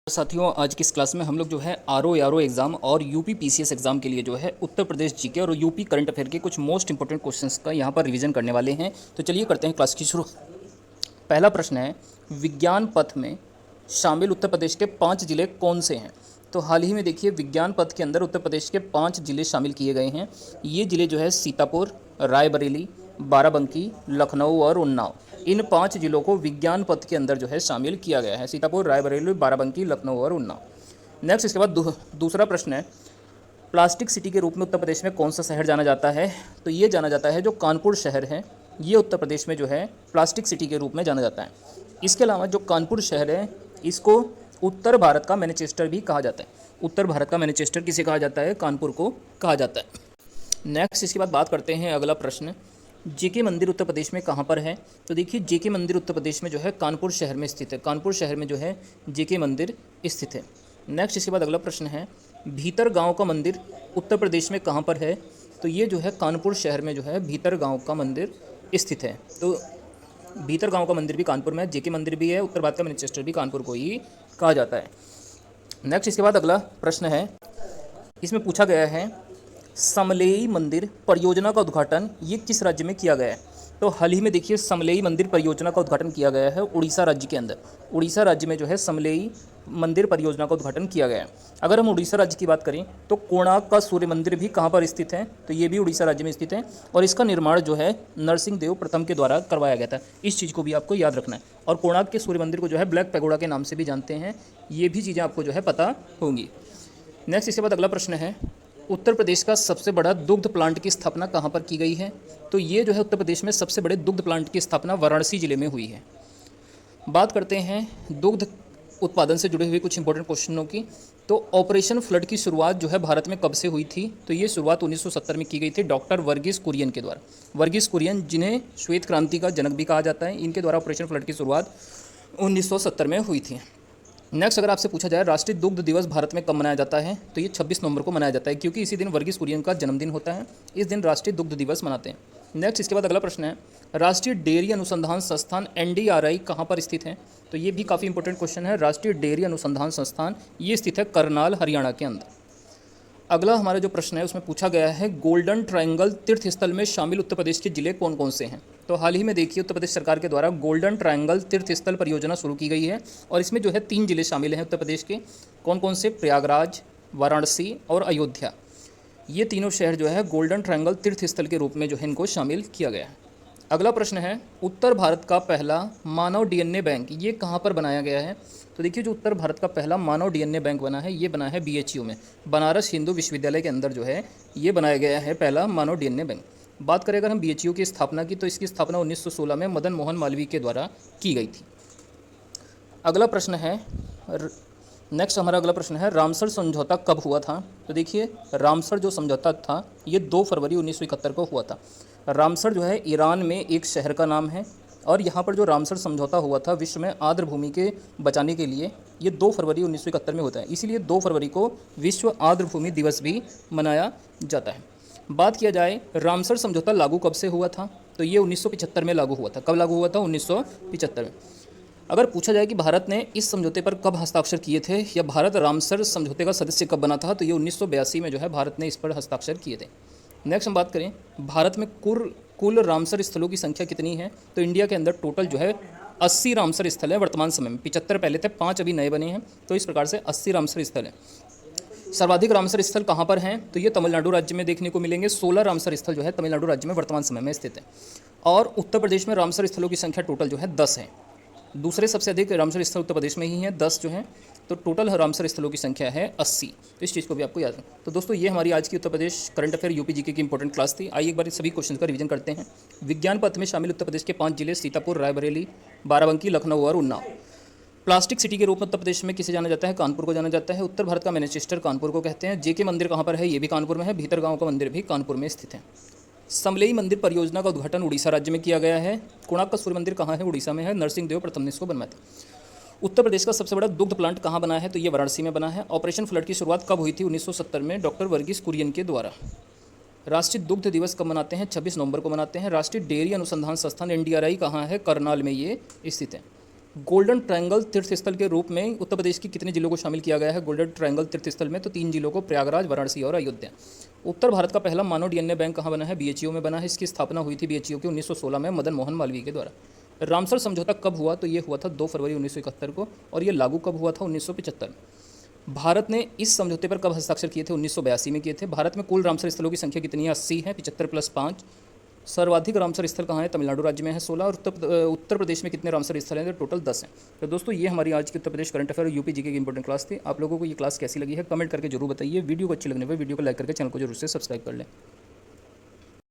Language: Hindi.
साथियों, आज की इस क्लास में हम लोग जो है आर ओ एग्ज़ाम और यूपी पीसीएस एग्ज़ाम के लिए जो है उत्तर प्रदेश जीके और यूपी करंट अफेयर के कुछ मोस्ट इंपॉर्टेंट क्वेश्चंस का यहाँ पर रिवीजन करने वाले हैं। तो चलिए करते हैं क्लास की शुरू। पहला प्रश्न है, विज्ञान पथ में शामिल उत्तर प्रदेश के 5 जिले कौन से हैं? तो हाल ही में देखिए विज्ञान पथ के अंदर उत्तर प्रदेश के 5 जिले शामिल किए गए हैं। ये जिले जो है सीतापुर, रायबरेली, बाराबंकी, लखनऊ और उन्नाव। इन 5 जिलों को विज्ञान पथ के अंदर जो है शामिल किया गया है। सीतापुर, रायबरेली, बाराबंकी, लखनऊ और उन्नाव। नेक्स्ट इसके बाद दूसरा प्रश्न है, प्लास्टिक सिटी के रूप में उत्तर प्रदेश में कौन सा शहर जाना जाता है? तो ये जाना जाता है जो कानपुर शहर है, ये उत्तर प्रदेश में जो है प्लास्टिक सिटी के रूप में जाना जाता है। इसके अलावा जो कानपुर शहर है इसको उत्तर भारत का मैनचेस्टर भी कहा जाता है। उत्तर भारत का मैनचेस्टर किसे कहा जाता है? कानपुर को कहा जाता है। नेक्स्ट इसके बाद बात करते हैं अगला प्रश्न, जेके मंदिर उत्तर प्रदेश में कहाँ पर है? तो देखिए जेके मंदिर उत्तर प्रदेश में जो है कानपुर शहर में स्थित है। कानपुर शहर में जो है जेके मंदिर स्थित है। नेक्स्ट इसके बाद अगला प्रश्न है, भीतर गांव का मंदिर उत्तर प्रदेश में कहाँ पर है? तो ये जो है कानपुर शहर में जो है भीतर गांव का मंदिर स्थित है। तो भीतर गांव का मंदिर भी कानपुर में है, जेके मंदिर भी है, उत्तर भारत का मैनचेस्टर भी कानपुर को ही कहा जाता है। नेक्स्ट इसके बाद अगला प्रश्न है, इसमें पूछा गया है समलेई मंदिर परियोजना का उद्घाटन ये किस राज्य में किया गया है? तो हाल ही में देखिए समलेई मंदिर परियोजना का उद्घाटन किया गया है उड़ीसा राज्य के अंदर। उड़ीसा राज्य में जो है समलेई मंदिर परियोजना का उद्घाटन किया गया है। अगर हम उड़ीसा राज्य की बात करें तो कोणार्क का सूर्य मंदिर भी कहाँ पर स्थित है? तो ये भी उड़ीसा राज्य में स्थित है और इसका निर्माण जो है नरसिंह देव प्रथम के द्वारा करवाया गया था। इस चीज़ को भी आपको याद रखना है। और कोणार्क के सूर्य मंदिर को जो है ब्लैक पैगोडा के नाम से भी जानते हैं। ये भी चीज़ें आपको जो है पता होंगी। नेक्स्ट इसके बाद अगला प्रश्न है, उत्तर प्रदेश का सबसे बड़ा दुग्ध प्लांट की स्थापना कहाँ पर की गई है? तो ये जो है उत्तर प्रदेश में सबसे बड़े दुग्ध प्लांट की स्थापना वाराणसी जिले में हुई है। बात करते हैं दुग्ध उत्पादन से जुड़े हुए कुछ इंपॉर्टेंट क्वेश्चनों की। तो ऑपरेशन फ्लड की शुरुआत जो है भारत में कब से हुई थी? तो ये शुरुआत 1970 में की गई थी डॉक्टर वर्गीस कुरियन के द्वारा। वर्गीस कुरियन जिन्हें श्वेत क्रांति का जनक भी कहा जाता है, इनके द्वारा ऑपरेशन फ्लड की शुरुआत 1970 में हुई थी। नेक्स्ट अगर आपसे पूछा जाए राष्ट्रीय दुग्ध दिवस भारत में कब मनाया जाता है? तो ये 26 नवंबर को मनाया जाता है, क्योंकि इसी दिन वर्गीस कुरियन का जन्मदिन होता है। इस दिन राष्ट्रीय दुग्ध दिवस मनाते हैं। नेक्स्ट इसके बाद अगला प्रश्न है, राष्ट्रीय डेयरी अनुसंधान संस्थान NDRI कहाँ पर स्थित है? तो ये भी काफ़ी इंपॉर्टेंट क्वेश्चन है। राष्ट्रीय डेयरी अनुसंधान संस्थान ये स्थित है करनाल, हरियाणा के अंदर। अगला हमारा जो प्रश्न है उसमें पूछा गया है, गोल्डन ट्रायंगल तीर्थ स्थल में शामिल उत्तर प्रदेश के जिले कौन कौन से हैं? तो हाल ही में देखिए उत्तर प्रदेश सरकार के द्वारा गोल्डन ट्रायंगल तीर्थ स्थल परियोजना शुरू की गई है और इसमें जो है 3 जिले शामिल हैं उत्तर प्रदेश के। कौन कौन से? प्रयागराज, वाराणसी और अयोध्या। ये तीनों शहर जो है गोल्डन ट्रायंगल तीर्थ स्थल के रूप में जो है इनको शामिल किया गया है। अगला प्रश्न है, उत्तर भारत का पहला मानव DNA बैंक ये कहाँ पर बनाया गया है? तो देखिए जो उत्तर भारत का पहला मानव DNA बैंक बना है ये बना है BHU में, बनारस हिंदू विश्वविद्यालय के अंदर जो है ये बनाया गया है पहला मानव DNA बैंक। बात करें अगर हम BHU की स्थापना की तो इसकी स्थापना 1916 में मदन मोहन मालवीय के द्वारा की गई थी। अगला प्रश्न है, नेक्स्ट हमारा अगला प्रश्न है, रामसर समझौता कब हुआ था? तो देखिए रामसर जो समझौता था ये 2 फरवरी 1971 को हुआ था। रामसर जो है ईरान में एक शहर का नाम है और यहाँ पर जो रामसर समझौता हुआ था विश्व में आर्द्र भूमि के बचाने के लिए, ये 2 फरवरी 1971 में होता है। इसीलिए 2 फरवरी को विश्व आर्द्र भूमि दिवस भी मनाया जाता है। बात किया जाए रामसर समझौता लागू कब से हुआ था? तो ये 1975 में लागू हुआ था। कब लागू हुआ था? 1975 में। अगर पूछा जाए कि भारत ने इस समझौते पर कब हस्ताक्षर किए थे या भारत रामसर समझौते का सदस्य कब बना था, तो ये 1982 में जो है भारत ने इस पर हस्ताक्षर किए थे। नेक्स्ट हम बात करें भारत में कुल रामसर स्थलों की संख्या कितनी है? तो इंडिया के अंदर टोटल जो है 80 रामसर स्थल है वर्तमान समय में। 75 पहले थे, 5 अभी नए बने हैं, तो इस प्रकार से 80 रामसर स्थल है। सर्वाधिक रामसर स्थल कहाँ पर हैं? तो ये तमिलनाडु राज्य में देखने को मिलेंगे। 16 रामसर स्थल जो है तमिलनाडु राज्य में वर्तमान समय में स्थित है। और उत्तर प्रदेश में रामसर स्थलों की संख्या टोटल जो है 10 है। दूसरे सबसे अधिक रामसर स्थल उत्तर प्रदेश में ही हैं, 10 जो हैं। तो टोटल रामसर स्थलों की संख्या है 80। तो इस चीज़ को भी आपको याद रखना। तो दोस्तों ये हमारी आज की Uttar Pradesh current affair UP GK की इंपॉर्टेंट क्लास थी। आइए एक बार सभी क्वेश्चन का रिवीजन करते हैं। विज्ञान पथ में शामिल उत्तर प्रदेश के 5 जिले सीतापुर, रायबरेली, बाराबंकी, लखनऊ और उन्नाव। प्लास्टिक सिटी के रूप में उत्तर प्रदेश में किसे जाना जाता है? कानपुर को जाना जाता है। उत्तर भारत का मैनचेस्टर कानपुर को कहते हैं। जेके मंदिर कहाँ पर है? ये भी कानपुर में है। भीतर गाँव का मंदिर भी कानपुर में स्थित है। समलेई मंदिर परियोजना का उद्घाटन उड़ीसा राज्य में किया गया है। कोणार्क का सूर्य मंदिर कहाँ है? उड़ीसा में है। नरसिंह देव प्रथम ने इसको बनवाया था। उत्तर प्रदेश का सबसे बड़ा दुग्ध प्लांट कहाँ बना है? तो ये वाराणसी में बना है। ऑपरेशन फ्लड की शुरुआत कब हुई थी? 1970 में डॉक्टर वर्गीस कुरियन के द्वारा। राष्ट्रीय दुग्ध दिवस कब मनाते हैं? 26 नवंबर को मनाते हैं। राष्ट्रीय डेयरी अनुसंधान संस्थान NDRI कहाँ है? करनाल में ये स्थित है। गोल्डन ट्रायंगल तीर्थ स्थल के रूप में उत्तर प्रदेश के कितने जिलों को शामिल किया गया है गोल्डन ट्रायंगल तीर्थ स्थल में? तो 3 जिलों को, प्रयागराज, वाराणसी और अयोध्या। उत्तर भारत का पहला मानव डीएनए बैंक कहाँ बना है? बीएचयू में बना है। इसकी स्थापना हुई थी बीएचयू की 1916 में मदन मोहन मालवीय के द्वारा। रामसर समझौता कब हुआ? तो ये हुआ था 2 फरवरी 1971 को, और ये लागू कब हुआ था? 1975। भारत ने इस समझौते पर कब हस्ताक्षर किए थे? 1982 में किए थे। भारत में कुल रामसर स्थलों की संख्या कितनी है? 80 है। 75 + 5। सर्वाधिक रामसर स्थल कहाँ है? तमिलनाडु राज्य में है 16। और उत्तर प्रदेश में कितने रामसर स्थल हैं? तो टोटल 10 हैं। तो दोस्तों ये हमारी आज की Uttar Pradesh current affair UP GK की इंपॉर्टेंट क्लास थी। आप लोगों को ये क्लास कैसी लगी है कमेंट करके जरूर बताइए। वीडियो को अच्छी लगने पर वीडियो को लाइक करके चैनल को जरूर से सब्सक्राइब कर लें।